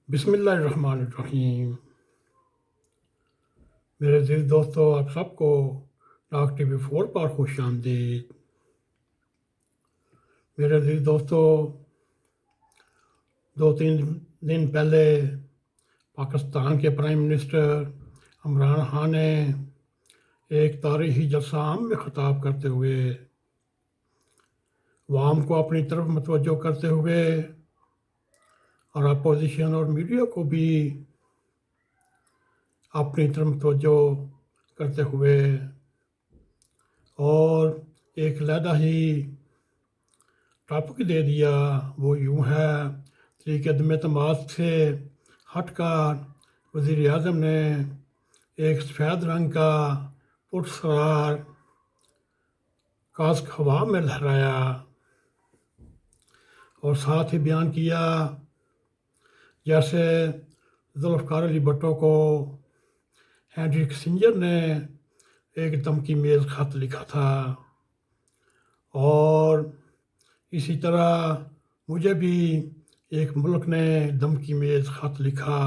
بسم اللہ الرحمن الرحیم۔ میرے عزیز دوستو، آپ سب کو ڈاک ٹی وی 4 پر خوش آمدید۔ میرے عزیز دوستو، 2-3 دن پہلے پاکستان کے پرائم منسٹر عمران خان نے ایک تاریخی جلسہ عام میں خطاب کرتے ہوئے عوام کو اپنی طرف متوجہ کرتے ہوئے اور اپوزیشن اور میڈیا کو بھی اپنی طرف متوجہ کرتے ہوئے اور ایک علیحدہ ہی ٹاپک دے دیا۔ وہ یوں ہے، طریق عدم اعتماد سے ہٹ کر وزیر اعظم نے ایک سفید رنگ کا پرسرار کاسک ہوا میں لہرایا اور ساتھ ہی بیان کیا جیسے ذوالفقار علی بھٹو کو ہینری کسنجر نے ایک دھمکی میز خط لکھا تھا، اور اسی طرح مجھے بھی ایک ملک نے دھمکی میز خط لکھا،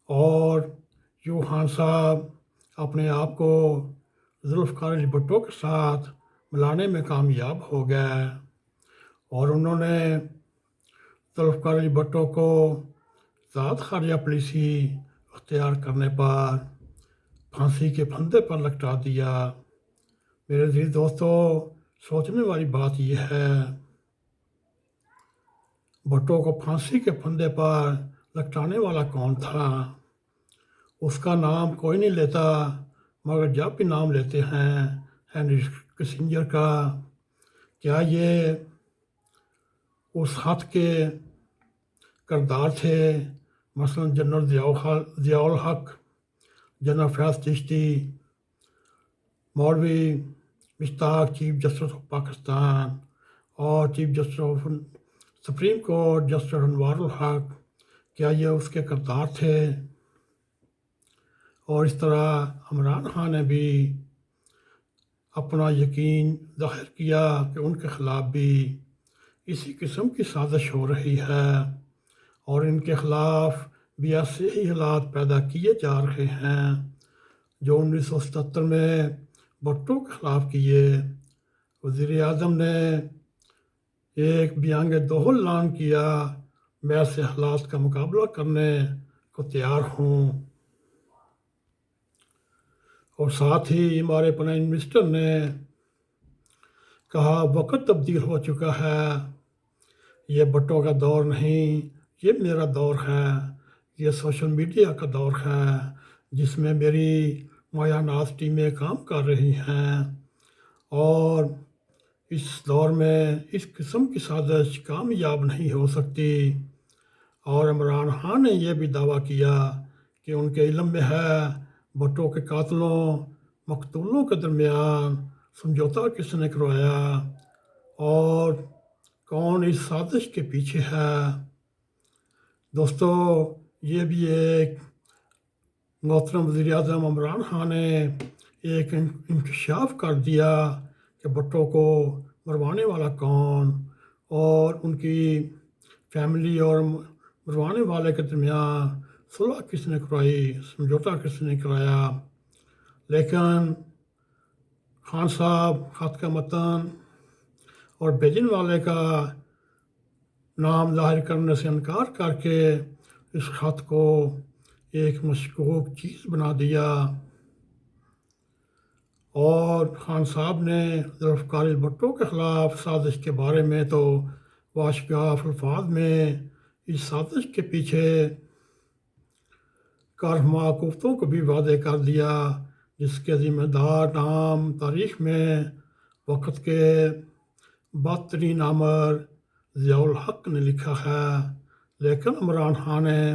اور یوں خان صاحب اپنے آپ کو ذوالفقار علی بھٹو کے ساتھ ملانے میں کامیاب ہو گئے، اور انہوں نے ذوالفقار علی بھٹو کو ذات خارجہ پالیسی اختیار کرنے پر پھانسی کے پھندے پر لٹکا دیا۔ میرے عزیز دوستو، سوچنے والی بات یہ ہے، بھٹو کو پھانسی کے پھندے پر لٹکانے والا کون تھا؟ اس کا نام کوئی نہیں لیتا، مگر جب بھی نام لیتے ہیں ہینری کسنجر کا، کیا یہ اس خط کے کردار تھے؟ مثلا general Zia ul Haq, general Fayyaz Chishti, Maulvi Mushtaq chief justice of Pakistan, اور chief justice of supreme court justice Anwar ul-Haq, کیا یہ اس کے کردار تھے؟ اور اس طرح عمران خان نے بھی اپنا یقین ظاہر کیا کہ ان کے خلاف بھی اسی قسم کی سازش ہو رہی ہے، اور ان کے خلاف بھی ایسے ہی حالات پیدا کیے جا رہے ہیں جو 1977 میں بھٹو کے خلاف کیے۔ وزیر اعظم نے ایک بیانگ دوہل اعلان کیا، میں ایسے حالات کا مقابلہ کرنے کو تیار ہوں، اور ساتھ ہی ہمارے پرائم منسٹر نے کہا وقت تبدیل ہو چکا ہے، یہ بھٹو کا دور نہیں، یہ میرا دور ہے، یہ سوشل میڈیا کا دور ہے جس میں میری مایہ ناز ٹیمیں کام کر رہی ہیں، اور اس دور میں اس قسم کی سازش کامیاب نہیں ہو سکتی۔ اور عمران خان نے یہ بھی دعویٰ کیا کہ ان کے علم میں ہے بھٹو کے قاتلوں مقتولوں کے درمیان سمجھوتا کس نے کروایا اور کون اس سازش کے پیچھے ہے۔ دوستو، یہ بھی ایک محترم وزیر اعظم عمران خان نے ایک انکشاف کر دیا کہ بھٹو کو مروانے والا کون، اور ان کی فیملی اور مروانے والے کے درمیان صلح کس نے کرائی، سمجھوتا کس نے کرایا۔ لیکن خان صاحب خط کا متن اور بھیجنے والے کا نام ظاہر کرنے سے انکار کر کے اس خط کو ایک مشکوک چیز بنا دیا، اور خان صاحب نے ذوالفقار علی بھٹو کے خلاف سازش کے بارے میں تو واشگاف الفاظ میں اس سازش کے پیچھے کارفرما قوتوں کو بھی واضح کر دیا، جس کے ذمہ دار نام تاریخ میں وقت کے بدترین آمر ضیاء الحق نے لکھا ہے۔ لیکن عمران خان نے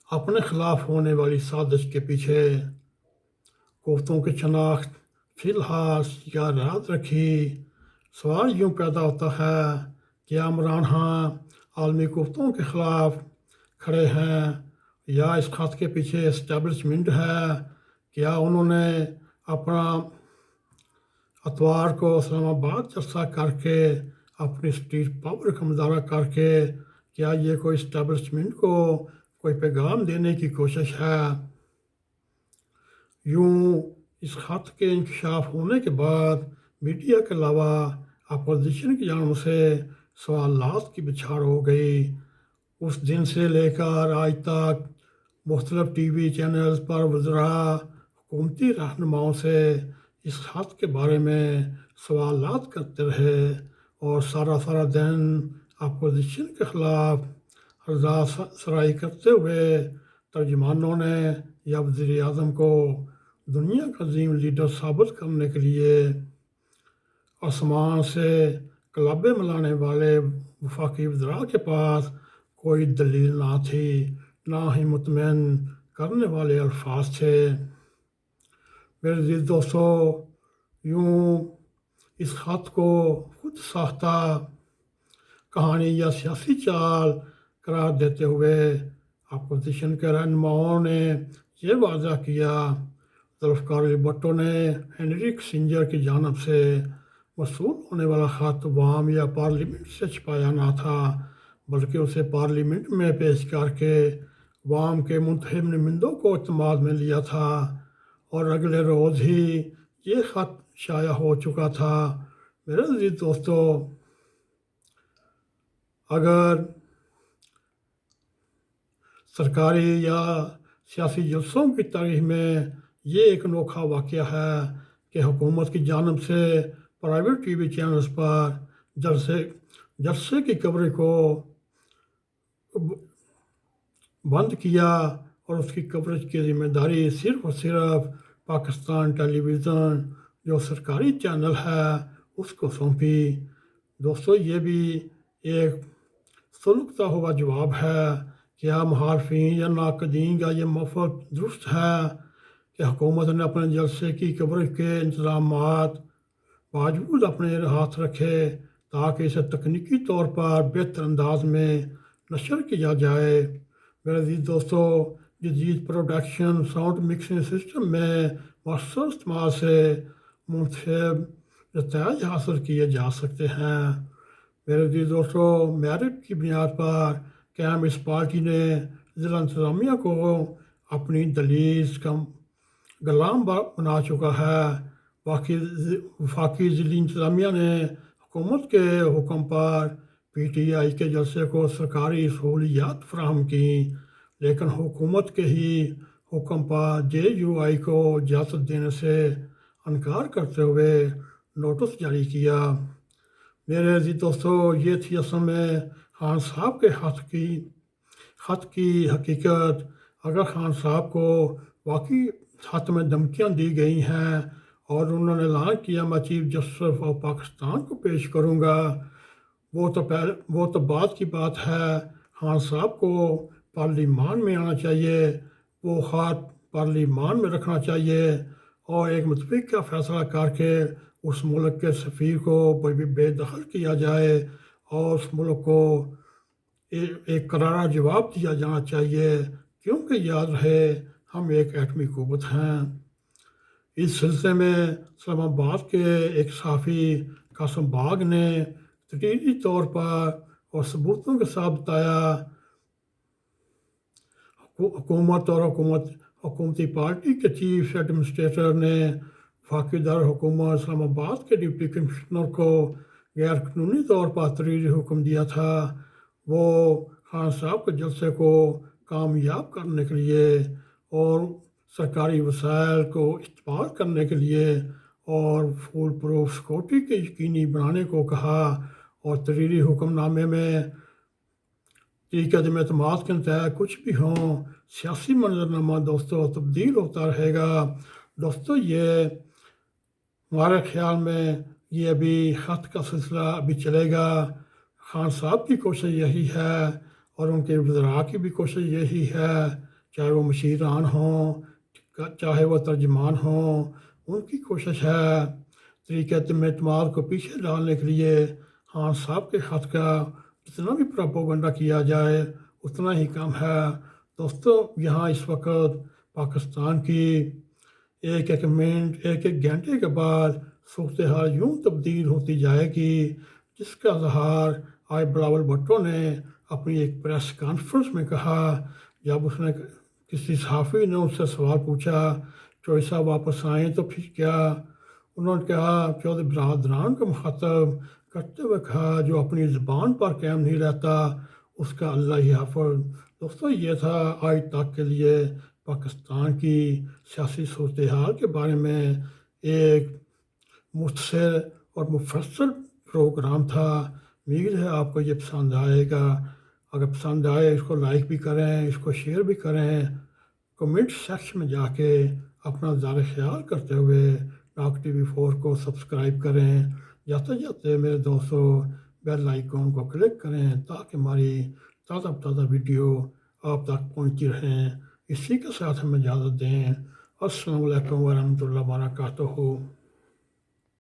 اپنے خلاف ہونے والی سازش کے پیچھے قوتوں کی شناخت فی الحال یاد رکھی۔ سوال یوں پیدا ہوتا ہے، کیا عمران خان عالمی قوتوں کے خلاف کھڑے ہیں یا اس خط کے پیچھے اسٹیبلشمنٹ ہے؟ کیا انہوں نے اپنا اتوار کو اسلام آباد جلسہ کر کے اپنی اسٹیٹ پاور کا مظاہرہ کر کے کیا یہ کوئی اسٹیبلشمنٹ کو کوئی پیغام دینے کی کوشش ہے؟ یوں اس خط کے انکشاف ہونے کے بعد میڈیا کے علاوہ اپوزیشن کی جانب سے سوالات کی بچھاڑ ہو گئی۔ اس دن سے لے کر آج تک مختلف ٹی وی چینلز پر وزراء، حکومتی رہنماؤں سے اس خط کے بارے میں سوالات کرتے رہے اور سارا دن اپوزیشن کے خلاف رضا سرائی کرتے ہوئے ترجمانوں نے یا وزیر اعظم کو دنیا کا عظیم لیڈر ثابت کرنے کے لیے آسمان سے کلابیں ملانے والے وفاقی وزراء کے پاس کوئی دلیل نہ تھی، نہ ہی مطمئن کرنے والے الفاظ تھے۔ میرے عزیز دوستو، یوں اس خط کو خود ساختہ کہانی یا سیاسی چال قرار دیتے ہوئے اپوزیشن کے رہنماؤں نے یہ واضح کیا ذوالفقار علی بھٹو نے ہنری کسنجر کی جانب سے موصول ہونے والا خط عوام یا پارلیمنٹ سے چھپایا نہ تھا، بلکہ اسے پارلیمنٹ میں پیش کر کے عوام کے منتخب نمائندوں کو اعتماد میں لیا تھا، اور اگلے روز ہی یہ خط شائع ہو چکا تھا۔ میرے عزیز دوستو، اگر سرکاری یا سیاسی جلسوں کی تاریخ میں یہ ایک انوکھا واقعہ ہے کہ حکومت کی جانب سے پرائیویٹ ٹی وی چینلز پر جلسے کی کوریج کو بند کیا اور اس کی کوریج کی ذمہ داری صرف اور صرف پاکستان ٹیلی ویژن جو سرکاری چینل ہے اس کو سونپی۔ دوستو، یہ بھی ایک سلگتا ہوا جواب ہے۔ کیا مخالفین یا ناقدین کا یہ موقف درست ہے کہ حکومت نے اپنے جلسے کی کوریج کے انتظامات باوجود اپنے ہاتھ رکھے تاکہ اسے تکنیکی طور پر بہتر انداز میں نشر کیا جائے؟ میرے عزیز دوستو، جدید پروڈکشن ساؤنڈ مکسنگ سسٹم میں مؤثر استعمال سے منتخب نتائج حاصل کیے جا سکتے ہیں۔ میرے عزیز دوستو، میرٹ کی بنیاد پر قائم اس پارٹی نے ضلع انتظامیہ کو اپنی دلیل کا غلام بنا چکا ہے۔ وفاقی ضلعی انتظامیہ نے حکومت کے حکم پر پی ٹی آئی کے جلسے کو سرکاری سہولیات فراہم کیں، لیکن حکومت کے ہی حکم پر جے یو آئی کو اجازت دینے سے انکار کرتے ہوئے نوٹس جاری کیا۔ میرے عزیز دوستو، یہ تھی اصل میں خان صاحب کے خط کی حقیقت۔ اگر خان صاحب کو واقعی خط میں دھمکیاں دی گئی ہیں اور انہوں نے اعلان کیا میں چیف جسٹس آف پاکستان کو پیش کروں گا، وہ تو بعد کی بات ہے۔ خان صاحب کو پارلیمان میں آنا چاہیے، وہ خط پارلیمان میں رکھنا چاہیے اور ایک متفقہ فیصلہ کر کے اس ملک کے سفیر کو بے دخل کیا جائے اور اس ملک کو ایک کرارا جواب دیا جانا چاہیے، کیونکہ یاد رہے ہم ایک ایٹمی قوت ہیں۔ اس سلسلے میں اسلام آباد کے ایک صحافی قاسم باغ نے تحریری طور پر اور ثبوتوں کے ساتھ بتایا حکومت اور حکومتی پارٹی کے چیف ایڈمنسٹریٹر نے وفاقی دارالحکومت اسلام آباد کے ڈپٹی کمشنر کو غیر قانونی طور پر تحریری حکم دیا تھا۔ وہ خان صاحب کے جلسے کو کامیاب کرنے کے لیے اور سرکاری وسائل کو استعمال کرنے کے لیے اور فول پروف سیکورٹی کے یقینی بنانے کو کہا، اور تحریری حکم نامے میں طریقہ عدم اعتماد کے نتائج کچھ بھی ہوں، سیاسی منظرنامہ دوستو تبدیل ہوتا رہے گا۔ دوستو، یہ ہمارے خیال میں یہ ابھی خط کا سلسلہ ابھی چلے گا۔ خان صاحب کی کوشش یہی ہے اور ان کے وزراء کی بھی کوشش یہی ہے، چاہے وہ مشیران ہوں، چاہے وہ ترجمان ہوں، ان کی کوشش ہے طریقہ عدم اعتماد کو پیچھے ڈالنے کے لیے خان صاحب کے خط کا جتنا بھی پروپیگنڈا کیا جائے اتنا ہی کم ہے۔ دوستو، یہاں اس وقت پاکستان کی ایک منٹ ایک گھنٹے کے بعد صورتحال یوں تبدیل ہوتی جائے گی جس کا اظہار آج بلاول بھٹو نے اپنی ایک پریس کانفرنس میں کہا جب اس نے کسی صحافی نے اس سے سوال پوچھا چوہدری صاحب واپس آئیں تو پھر کیا؟ انہوں نے کہا چودھری برادران کا مخاطب کرتے ہوئے کہا جو اپنی زبان پر قائم نہیں رہتا اس کا اللہ ہی حافظ۔ دوستو یہ تھا آج تک کے لیے پاکستان کی سیاسی صورتحال کے بارے میں ایک مختصر اور مفصل پروگرام تھا۔ امید ہے آپ کو یہ پسند آئے گا۔ اگر پسند آئے اس کو لائک بھی کریں، اس کو شیئر بھی کریں، کمنٹ سیکشن میں جا کے اپنا اظہار خیال کرتے ہوئے ڈاک ٹی وی 4 کو سبسکرائب کریں۔ جاتے جاتے میرے دوستو بیل آئیکن کو کلک کریں تاکہ ہماری تازہ ویڈیو آپ تک پہنچتی رہیں۔ اسی کے ساتھ ہمیں اجازت دیں۔ السلام علیکم ورحمۃ اللہ وبرکاتہ۔